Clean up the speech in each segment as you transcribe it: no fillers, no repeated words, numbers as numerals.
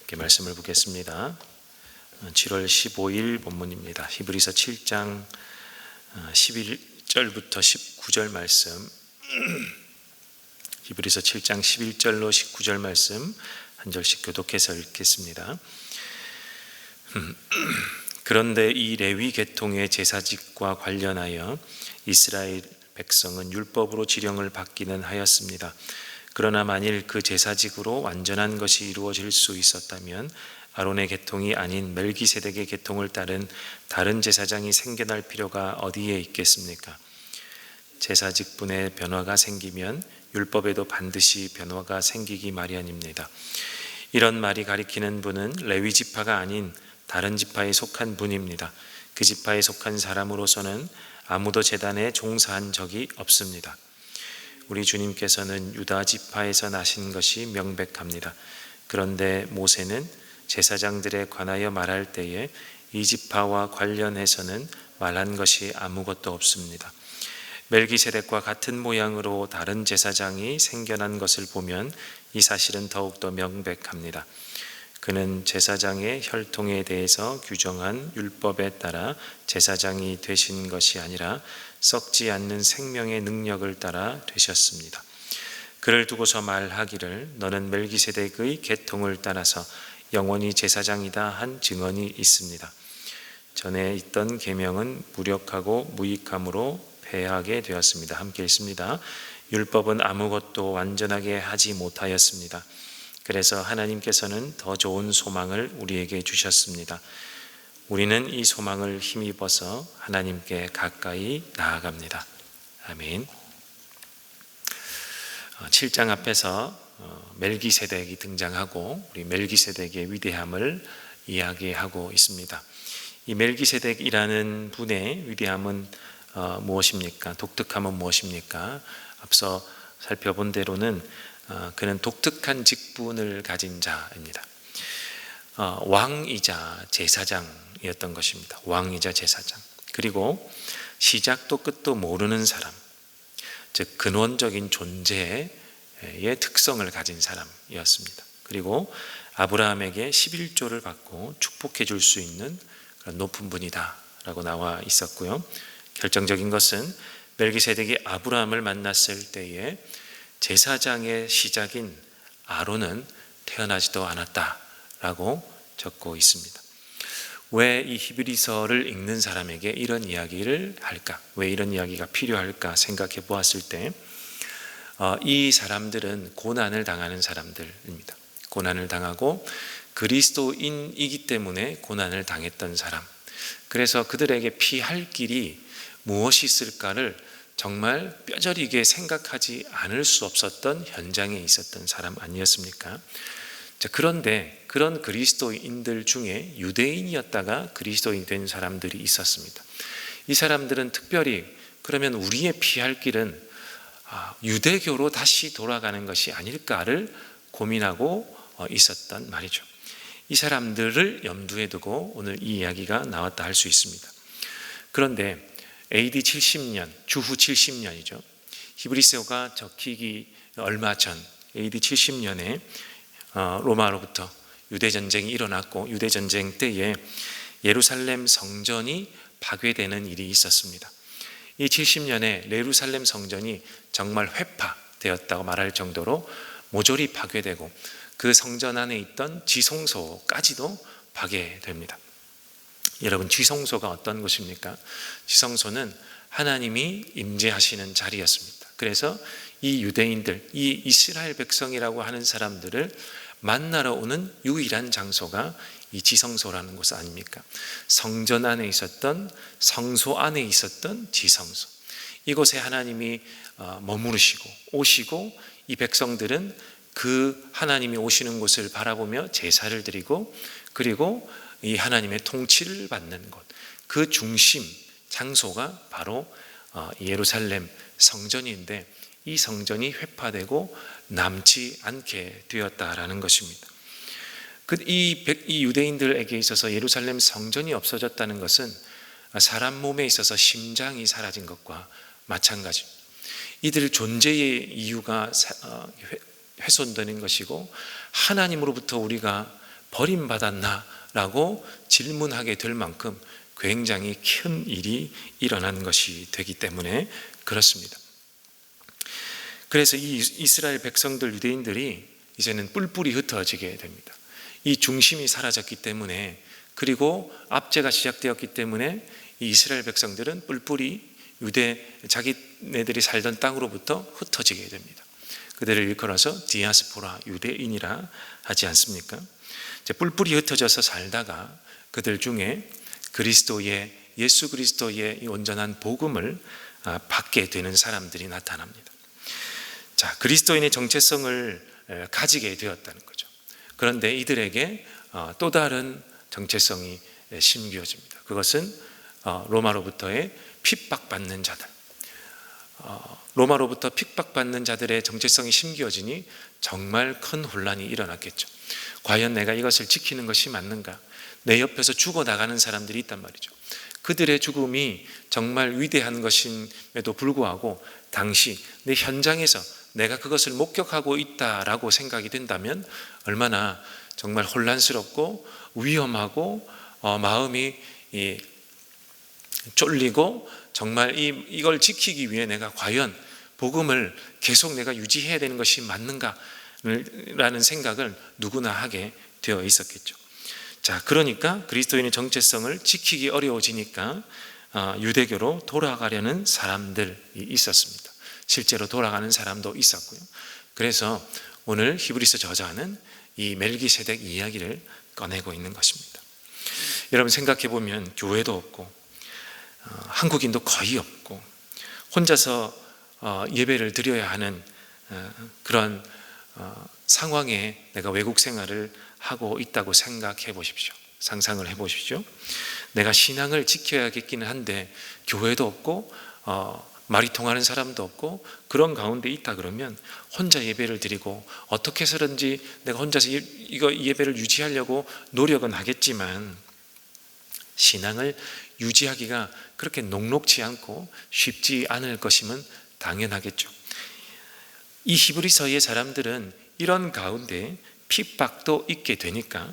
함께 말씀을 보겠습니다. 7월 15일 본문입니다. 히브리서 7장 11절부터 19절 말씀, 히브리서 7장 11절로 19절 말씀 한 절씩 교독해서 읽겠습니다. 그런데 이 레위 계통의 제사직과 관련하여 이스라엘 백성은 율법으로 지령을 받기는 하였습니다. 그러나 만일 그 제사직으로 완전한 것이 이루어질 수 있었다면 아론의 계통이 아닌 멜기세덱의 계통을 따른 다른 제사장이 생겨날 필요가 어디에 있겠습니까? 제사직분의 변화가 생기면 율법에도 반드시 변화가 생기기 마련입니다. 이런 말이 가리키는 분은 레위 지파가 아닌 다른 지파에 속한 분입니다. 그 지파에 속한 사람으로서는 아무도 제단에 종사한 적이 없습니다. 우리 주님께서는 유다 지파에서 나신 것이 명백합니다. 그런데 모세는 제사장들에 관하여 말할 때에 이 지파와 관련해서는 말한 것이 아무것도 없습니다. 멜기세덱과 같은 모양으로 다른 제사장이 생겨난 것을 보면 이 사실은 더욱더 명백합니다. 그는 제사장의 혈통에 대해서 규정한 율법에 따라 제사장이 되신 것이 아니라 썩지 않는 생명의 능력을 따라 되셨습니다. 그를 두고서 말하기를 너는 멜기세덱의 계통을 따라서 영원히 제사장이다 한 증언이 있습니다. 전에 있던 계명은 무력하고 무익함으로 패하게 되었습니다. 함께 읽습니다. 율법은 아무것도 완전하게 하지 못하였습니다. 그래서 하나님께서는 더 좋은 소망을 우리에게 주셨습니다. 우리는 이 소망을 힘입어서 하나님께 가까이 나아갑니다. 아멘. 7장 앞에서 멜기세덱이 등장하고 우리 멜기세덱의 위대함을 이야기하고 있습니다. 이 멜기세덱이라는 분의 위대함은 무엇입니까? 독특함은 무엇입니까? 앞서 살펴본 대로는 그는 독특한 직분을 가진 자입니다. 왕이자 제사장이었던 것입니다. 왕이자 제사장. 그리고 시작도 끝도 모르는 사람, 즉 근원적인 존재의 특성을 가진 사람이었습니다. 그리고 아브라함에게 11조를 받고 축복해 줄 수 있는 그런 높은 분이다 라고 나와 있었고요. 결정적인 것은 멜기세덱이 아브라함을 만났을 때에 제사장의 시작인 아론은 태어나지도 않았다라고 적고 있습니다. 왜 이 히브리서를 읽는 사람에게 이런 이야기를 할까? 왜 이런 이야기가 필요할까 생각해 보았을 때 이 사람들은 고난을 당하는 사람들입니다. 고난을 당하고 그리스도인이기 때문에 고난을 당했던 사람. 그래서 그들에게 피할 길이 무엇이 있을까를 정말 뼈저리게 생각하지 않을 수 없었던 현장에 있었던 사람 아니었습니까? 그런데 그런 그리스도인들 중에 유대인이었다가 그리스도인 된 사람들이 있었습니다. 이 사람들은 특별히 그러면 우리의 피할 길은 유대교로 다시 돌아가는 것이 아닐까를 고민하고 있었단 말이죠. 이 사람들을 염두에 두고 오늘 이 이야기가 나왔다 할 수 있습니다. 그런데 AD 70년, 주후 70년이죠. 히브리서가 적히기 얼마 전 AD 70년에 로마로부터 유대전쟁이 일어났고 유대전쟁 때에 예루살렘 성전이 파괴되는 일이 있었습니다. 이 70년에 예루살렘 성전이 정말 회파되었다고 말할 정도로 모조리 파괴되고 그 성전 안에 있던 지성소까지도 파괴됩니다. 여러분, 지성소가 어떤 곳입니까? 지성소는 하나님이 임재하시는 자리였습니다. 그래서 이 유대인들, 이 이스라엘 백성이라고 하는 사람들을 만나러 오는 유일한 장소가 이 지성소라는 곳 아닙니까? 성전 안에 있었던, 성소 안에 있었던 지성소. 이곳에 하나님이 머무르시고 오시고 이 백성들은 그 하나님이 오시는 곳을 바라보며 제사를 드리고 그리고 이 하나님의 통치를 받는 곳, 그 중심 장소가 바로 예루살렘 성전인데 이 성전이 회파되고 남지 않게 되었다라는 것입니다. 이 유대인들에게 있어서 예루살렘 성전이 없어졌다는 것은 사람 몸에 있어서 심장이 사라진 것과 마찬가지입니다. 이들 존재의 이유가 훼손되는 것이고 하나님으로부터 우리가 버림받았나? 라고 질문하게 될 만큼 굉장히 큰 일이 일어난 것이 되기 때문에 그렇습니다. 그래서 이 이스라엘 백성들, 유대인들이 이제는 뿔뿔이 흩어지게 됩니다. 이 중심이 사라졌기 때문에, 그리고 압제가 시작되었기 때문에 이 이스라엘 백성들은 뿔뿔이 자기네들이 살던 땅으로부터 흩어지게 됩니다. 그들을 일컬어서 디아스포라, 유대인이라 하지 않습니까? 이제 뿔뿔이 흩어져서 살다가 그들 중에 예수 그리스도의 이 온전한 복음을 받게 되는 사람들이 나타납니다. 자, 그리스도인의 정체성을 가지게 되었다는 거죠. 그런데 이들에게 또 다른 정체성이 심겨집니다. 그것은 로마로부터의 핍박받는 자들, 로마로부터 핍박받는 자들의 정체성이 심겨지니 정말 큰 혼란이 일어났겠죠. 과연 내가 이것을 지키는 것이 맞는가? 내 옆에서 죽어나가는 사람들이 있단 말이죠. 그들의 죽음이 정말 위대한 것임에도 불구하고 당시 내 현장에서 내가 그것을 목격하고 있다라고 생각이 된다면 얼마나 정말 혼란스럽고 위험하고 마음이 쫄리고, 정말 이걸 지키기 위해 내가 과연 복음을 계속 내가 유지해야 되는 것이 맞는가라는 생각을 누구나 하게 되어 있었겠죠. 자, 그러니까 그리스도인의 정체성을 지키기 어려워지니까 유대교로 돌아가려는 사람들이 있었습니다. 실제로 돌아가는 사람도 있었고요. 그래서 오늘 히브리서 저자는 이 멜기세덱 이야기를 꺼내고 있는 것입니다. 여러분 생각해 보면 교회도 없고 한국인도 거의 없고 혼자서 예배를 드려야 하는 그런 상황에 내가 외국 생활을 하고 있다고 생각해 보십시오. 상상을 해 보십시오. 내가 신앙을 지켜야겠기는 한데 교회도 없고 말이 통하는 사람도 없고 그런 가운데 있다 그러면 혼자 예배를 드리고 어떻게 해서든지 내가 혼자서 이거 예배를 유지하려고 노력은 하겠지만 신앙을 유지하기가 그렇게 녹록지 않고 쉽지 않을 것임은 당연하겠죠. 이 히브리서의 사람들은 이런 가운데 핍박도 있게 되니까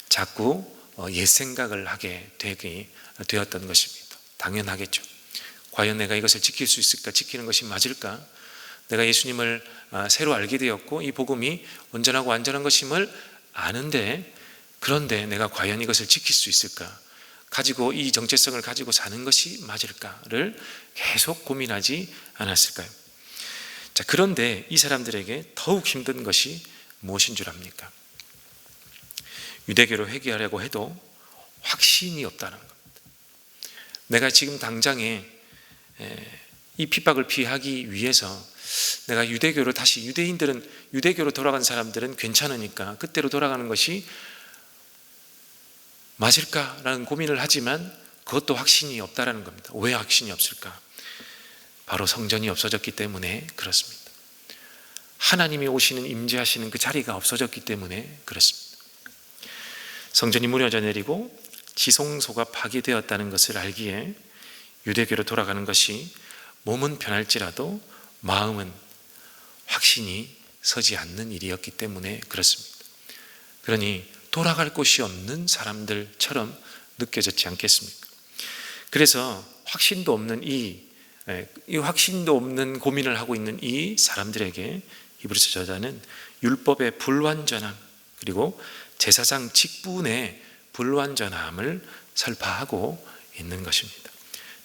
자꾸 옛 생각을 하게 되었던 것입니다. 당연하겠죠. 과연 내가 이것을 지킬 수 있을까? 지키는 것이 맞을까? 내가 예수님을 새로 알게 되었고 이 복음이 온전하고 완전한 것임을 아는데, 그런데 내가 과연 이것을 지킬 수 있을까? 가지고 이 정체성을 가지고 사는 것이 맞을까를 계속 고민하지 않았을까요? 자, 그런데 이 사람들에게 더욱 힘든 것이 무엇인 줄 압니까? 유대교로 회귀하려고 해도 확신이 없다는 겁니다. 내가 지금 당장에 이 핍박을 피하기 위해서 내가 유대인들은 유대교로 돌아간 사람들은 괜찮으니까 그때로 돌아가는 것이 맞을까라는 고민을 하지만 그것도 확신이 없다라는 겁니다. 왜 확신이 없을까? 바로 성전이 없어졌기 때문에 그렇습니다. 하나님이 오시는 임재하시는 그 자리가 없어졌기 때문에 그렇습니다. 성전이 무너져 내리고 지성소가 파괴되었다는 것을 알기에 유대교로 돌아가는 것이 몸은 편할지라도 마음은 확신이 서지 않는 일이었기 때문에 그렇습니다. 그러니 돌아갈 곳이 없는 사람들처럼 느껴졌지 않겠습니까? 그래서 확신도 없는 이 확신도 없는 고민을 하고 있는 이 사람들에게 히브리서 저자는 율법의 불완전함 그리고 제사장 직분의 불완전함을 설파하고 있는 것입니다.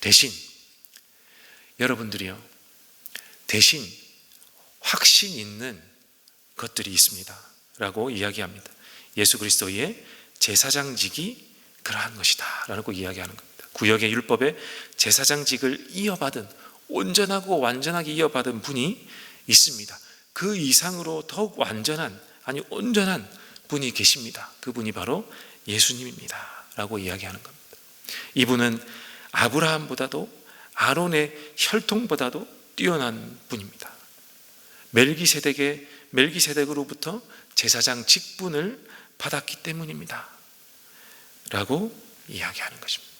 대신 여러분들이요, 대신 확신 있는 것들이 있습니다 라고 이야기합니다. 예수 그리스도의 제사장직이 그러한 것이다 라고 이야기하는 겁니다. 구약의 율법의 제사장직을 이어받은, 온전하고 완전하게 이어받은 분이 있습니다. 그 이상으로 더욱 온전한 분이 계십니다. 그분이 바로 예수님입니다 라고 이야기하는 겁니다. 이분은 아브라함보다도 아론의 혈통보다도 뛰어난 분입니다. 멜기세덱으로부터 제사장 직분을 받았기 때문입니다 라고 이야기하는 것입니다.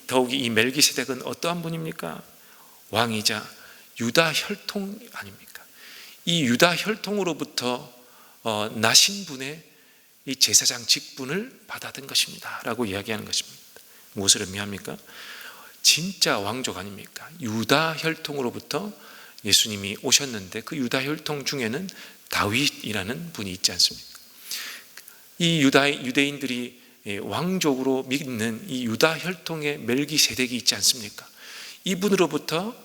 더욱이 이 멜기세덱은 어떠한 분입니까? 왕이자 유다 혈통 아닙니까? 이 유다 혈통으로부터 나신 분의 이 제사장 직분을 받았던 것입니다 라고 이야기하는 것입니다. 무엇을 의미합니까? 진짜 왕족 아닙니까? 유다 혈통으로부터 예수님이 오셨는데 그 유다 혈통 중에는 다윗이라는 분이 있지 않습니까? 이 유대인들이 왕족으로 믿는 이 유다 혈통의 멜기세덱이 있지 않습니까? 이분으로부터,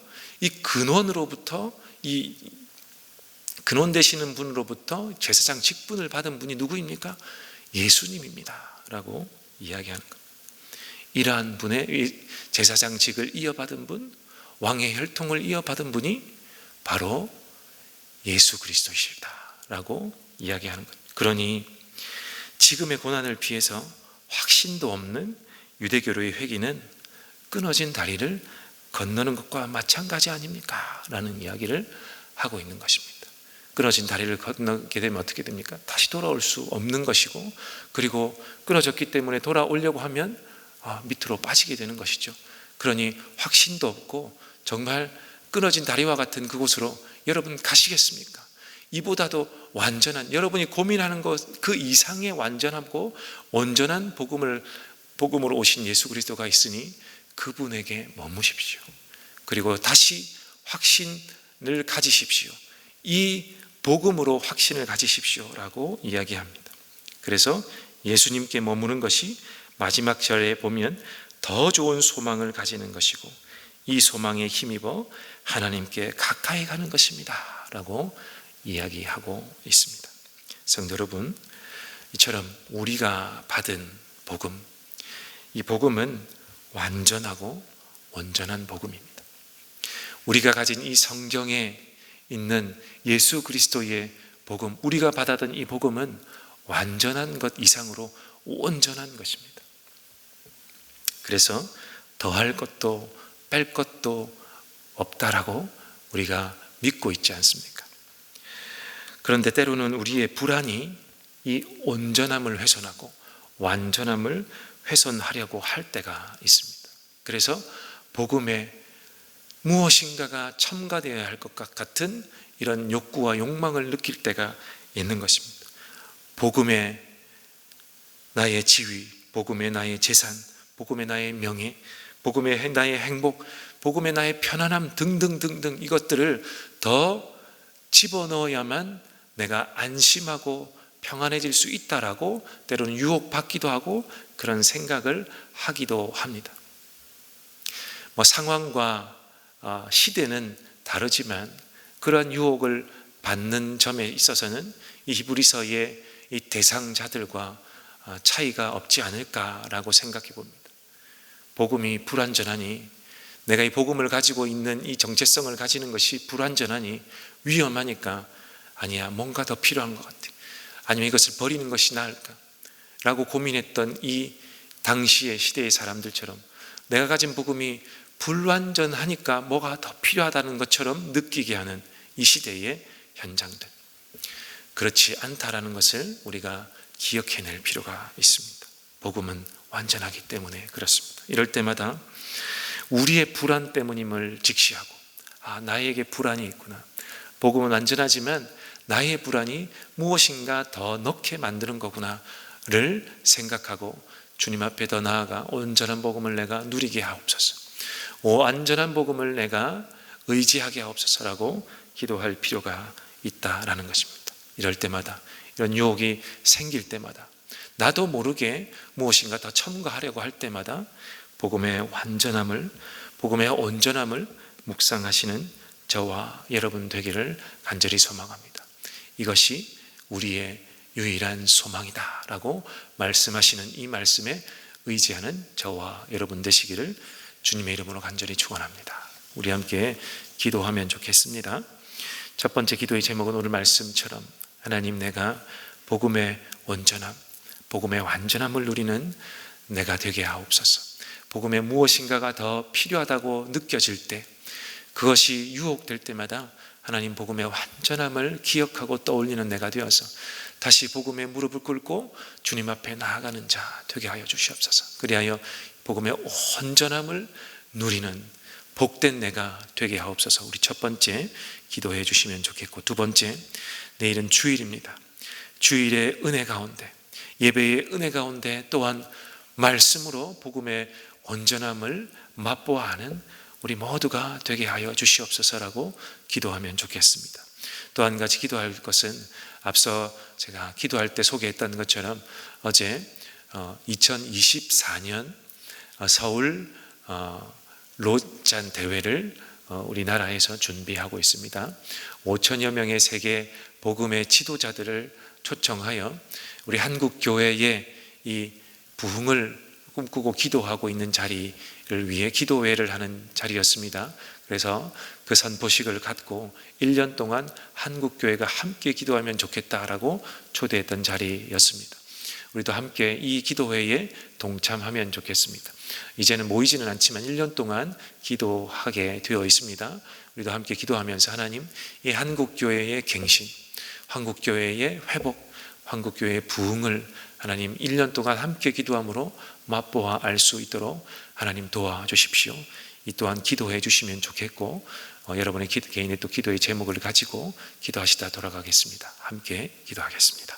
이 근원으로부터, 이 근원 되시는 분으로부터 제사장 직분을 받은 분이 누구입니까? 예수님입니다 라고 이야기하는 겁니다. 이러한 분의 제사장직을 이어받은 분, 왕의 혈통을 이어받은 분이 바로 예수 그리스도이시다라고 이야기하는 것. 그러니 지금의 고난을 피해서 확신도 없는 유대교로의 회귀는 끊어진 다리를 건너는 것과 마찬가지 아닙니까? 라는 이야기를 하고 있는 것입니다. 끊어진 다리를 건너게 되면 어떻게 됩니까? 다시 돌아올 수 없는 것이고, 그리고 끊어졌기 때문에 돌아오려고 하면 밑으로 빠지게 되는 것이죠. 그러니 확신도 없고 정말 끊어진 다리와 같은 그곳으로 여러분 가시겠습니까? 이보다도 완전한, 여러분이 고민하는 것 그 이상의 완전하고 온전한 복음으로 오신 예수 그리스도가 있으니 그분에게 머무십시오. 그리고 다시 확신을 가지십시오. 이 복음으로 확신을 가지십시오 라고 이야기합니다. 그래서 예수님께 머무는 것이 마지막 절에 보면 더 좋은 소망을 가지는 것이고, 이 소망에 힘입어 하나님께 가까이 가는 것입니다 라고 이야기하고 있습니다. 성도 여러분, 이처럼 우리가 받은 복음, 이 복음은 완전하고 온전한 복음입니다. 우리가 가진 이 성경에 있는 예수 그리스도의 복음, 우리가 받았던 이 복음은 완전한 것 이상으로 온전한 것입니다. 그래서 더할 것도 뺄 것도 없다라고 우리가 믿고 있지 않습니까? 그런데 때로는 우리의 불안이 이 온전함을 훼손하고 완전함을 훼손하려고 할 때가 있습니다. 그래서 복음에 무엇인가가 첨가되어야 할 것 같은 이런 욕구와 욕망을 느낄 때가 있는 것입니다. 복음에 나의 지위, 복음에 나의 재산, 복음에 나의 명예, 복음에 나의 행복, 복음에 나의 편안함 등등등등 이것들을 더 집어넣어야만 내가 안심하고 평안해질 수 있다라고 때로는 유혹받기도 하고 그런 생각을 하기도 합니다. 상황과 시대는 다르지만 그러한 유혹을 받는 점에 있어서는 이 히브리서의 이 대상자들과 차이가 없지 않을까라고 생각해 봅니다. 복음이 불완전하니, 내가 이 복음을 가지고 있는 이 정체성을 가지는 것이 불완전하니 위험하니까, 아니야, 뭔가 더 필요한 것 같아, 아니면 이것을 버리는 것이 나을까 라고 고민했던 이 당시의 시대의 사람들처럼 내가 가진 복음이 불완전하니까 뭐가 더 필요하다는 것처럼 느끼게 하는 이 시대의 현장들, 그렇지 않다라는 것을 우리가 기억해낼 필요가 있습니다. 복음은 완전하기 때문에 그렇습니다. 이럴 때마다 우리의 불안 때문임을 직시하고, 나에게 불안이 있구나, 복음은 완전하지만 나의 불안이 무엇인가 더 넣게 만드는 거구나를 생각하고 주님 앞에 더 나아가 온전한 복음을 내가 누리게 하옵소서, 완전한 복음을 내가 의지하게 하옵소서라고 기도할 필요가 있다라는 것입니다. 이럴 때마다, 이런 유혹이 생길 때마다, 나도 모르게 무엇인가 더 첨가하려고 할 때마다 복음의 완전함을, 복음의 온전함을 묵상하시는 저와 여러분 되기를 간절히 소망합니다. 이것이 우리의 유일한 소망이다라고 말씀하시는 이 말씀에 의지하는 저와 여러분 되시기를 주님의 이름으로 간절히 축원합니다. 우리 함께 기도하면 좋겠습니다. 첫 번째 기도의 제목은 오늘 말씀처럼 하나님, 내가 복음의 온전함, 복음의 완전함을 누리는 내가 되게 하옵소서. 복음에 무엇인가가 더 필요하다고 느껴질 때, 그것이 유혹될 때마다 하나님 복음의 완전함을 기억하고 떠올리는 내가 되어서 다시 복음에 무릎을 꿇고 주님 앞에 나아가는 자 되게 하여 주시옵소서. 그리하여 복음의 온전함을 누리는 복된 내가 되게 하옵소서. 우리 첫 번째 기도해 주시면 좋겠고, 두 번째, 내일은 주일입니다. 주일의 은혜 가운데 예배의 은혜 가운데 또한 말씀으로 복음의 온전함을 맛보아 하는 우리 모두가 되게 하여 주시옵소서라고 기도하면 좋겠습니다. 또 한 가지 기도할 것은 앞서 제가 기도할 때 소개했던 것처럼 어제 2024년 서울 롯잔 대회를 우리나라에서 준비하고 있습니다. 5천여 명의 세계 복음의 지도자들을 초청하여 우리 한국 교회의 이 부흥을 꿈꾸고 기도하고 있는 자리를 위해 기도회를 하는 자리였습니다. 그래서 그 선포식을 갖고 1년 동안 한국 교회가 함께 기도하면 좋겠다라고 초대했던 자리였습니다. 우리도 함께 이 기도회에 동참하면 좋겠습니다. 이제는 모이지는 않지만 1년 동안 기도하게 되어 있습니다. 우리도 함께 기도하면서 하나님, 이 한국 교회의 갱신, 한국 교회의 회복, 한국 교회의 부흥을 하나님 1년 동안 함께 기도함으로 맛보아 알 수 있도록 하나님 도와주십시오. 이 또한 기도해 주시면 좋겠고 여러분의 개인의 또 기도의 제목을 가지고 기도하시다 돌아가겠습니다. 함께 기도하겠습니다.